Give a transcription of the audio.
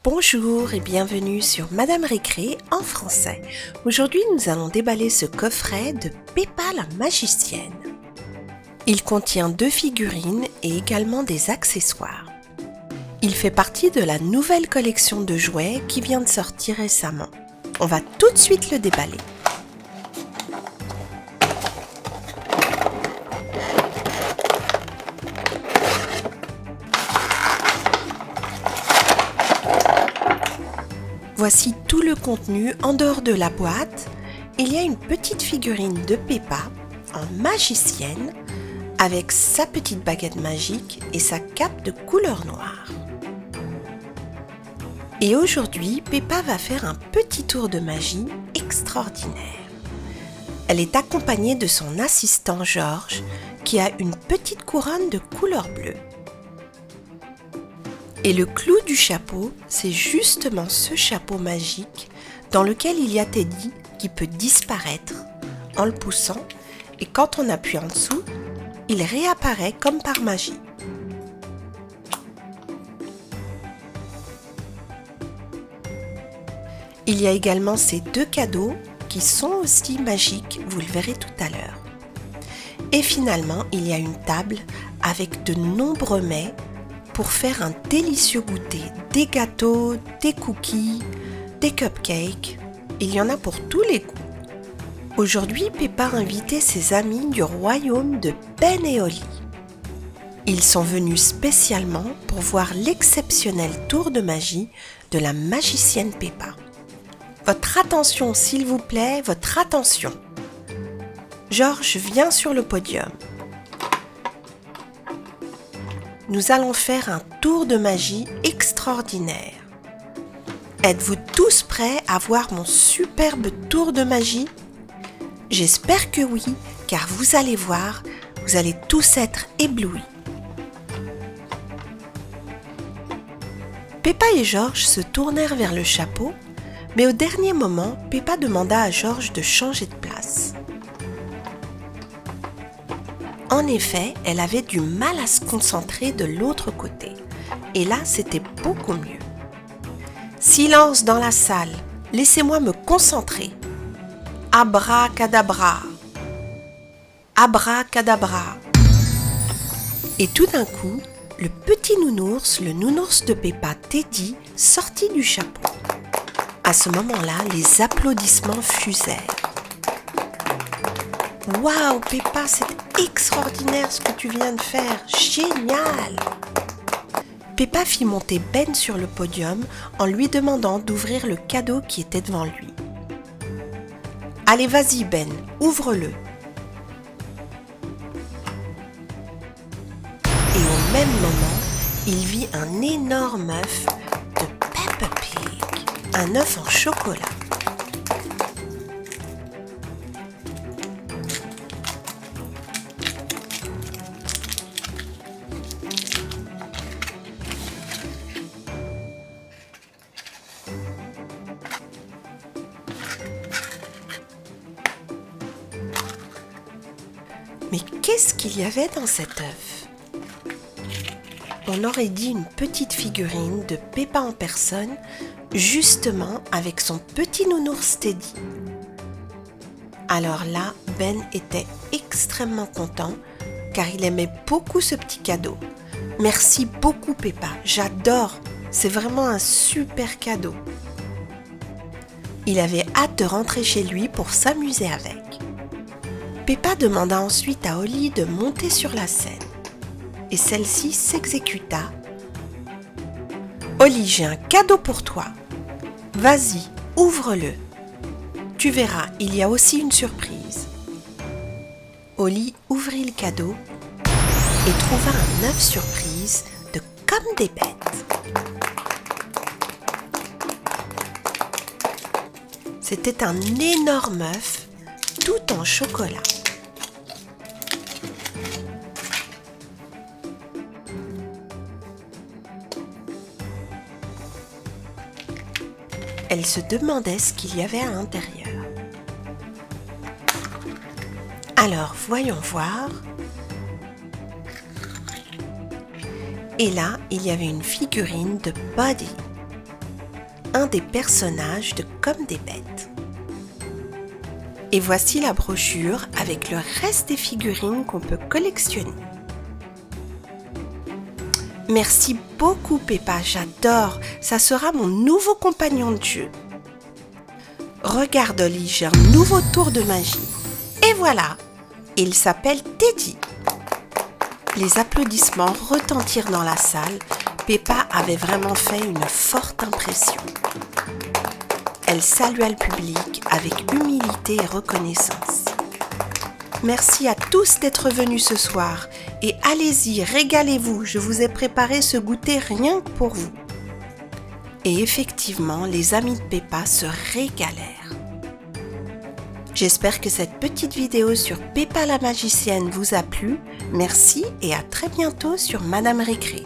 Bonjour et bienvenue sur Madame Récré en français. Aujourd'hui, nous allons déballer ce coffret de Peppa la magicienne. Il contient 2 figurines et également des accessoires. Il fait partie de la nouvelle collection de jouets qui vient de sortir récemment. On va tout de suite le déballer. Voici tout le contenu en dehors de la boîte. Il y a une petite figurine de Peppa en magicienne avec sa petite baguette magique et sa cape de couleur noire. Et aujourd'hui, Peppa va faire un petit tour de magie extraordinaire. Elle est accompagnée de son assistant George qui a une petite couronne de couleur bleue. Et le clou du chapeau, c'est justement ce chapeau magique dans lequel il y a Teddy qui peut disparaître en le poussant et quand on appuie en dessous, il réapparaît comme par magie. Il y a également ces 2 cadeaux qui sont aussi magiques, vous le verrez tout à l'heure. Et finalement, il y a une table avec de nombreux mets pour faire un délicieux goûter, des gâteaux, des cookies, des cupcakes. Il y en a pour tous les goûts. Aujourd'hui, Peppa a invité ses amis du royaume de Ben et Holly. Ils sont venus spécialement pour voir l'exceptionnel tour de magie de la magicienne Peppa. Votre attention, s'il vous plaît, votre attention. George, viens sur le podium. Nous allons faire un tour de magie extraordinaire. Êtes-vous tous prêts à voir mon superbe tour de magie? J'espère que oui, car vous allez voir, vous allez tous être éblouis. Peppa et George se tournèrent vers le chapeau, mais au dernier moment, Peppa demanda à George de changer de place. En effet, elle avait du mal à se concentrer de l'autre côté. Et là, c'était beaucoup mieux. Silence dans la salle. Laissez-moi me concentrer. Abracadabra. Abracadabra. Et tout d'un coup, le petit nounours, le nounours de Peppa, Teddy, sortit du chapeau. À ce moment-là, les applaudissements fusèrent. Waouh, Peppa, c'est extraordinaire ce que tu viens de faire. Génial! Peppa fit monter Ben sur le podium en lui demandant d'ouvrir le cadeau qui était devant lui. Allez, vas-y Ben, ouvre-le. Et au même moment, il vit un énorme œuf de Peppa Pig, un œuf en chocolat. Mais qu'est-ce qu'il y avait dans cet œuf? On aurait dit une petite figurine de Peppa en personne, justement avec son petit nounours Teddy. Alors là, Ben était extrêmement content car il aimait beaucoup ce petit cadeau. Merci beaucoup Peppa, j'adore, c'est vraiment un super cadeau. Il avait hâte de rentrer chez lui pour s'amuser avec. Peppa demanda ensuite à Holly de monter sur la scène. Et celle-ci s'exécuta. Holly, j'ai un cadeau pour toi. Vas-y, ouvre-le. Tu verras, il y a aussi une surprise. Holly ouvrit le cadeau et trouva un œuf surprise de comme des bêtes. C'était un énorme œuf tout en chocolat. Elle se demandait ce qu'il y avait à l'intérieur. Alors, voyons voir. Et là, il y avait une figurine de Buddy. un des personnages de Comme des bêtes. Et voici la brochure avec le reste des figurines qu'on peut collectionner. Merci beaucoup Peppa, j'adore, ça sera mon nouveau compagnon de jeu. Regarde Oli, j'ai un nouveau tour de magie. Et voilà, il s'appelle Teddy. Les applaudissements retentirent dans la salle. Peppa avait vraiment fait une forte impression. Elle salua le public avec humilité et reconnaissance. Merci à tous d'être venus ce soir et allez-y, régalez-vous, je vous ai préparé ce goûter rien que pour vous. Et effectivement, les amis de Peppa se régalèrent. J'espère que cette petite vidéo sur Peppa la magicienne vous a plu. Merci et à très bientôt sur Madame Récré.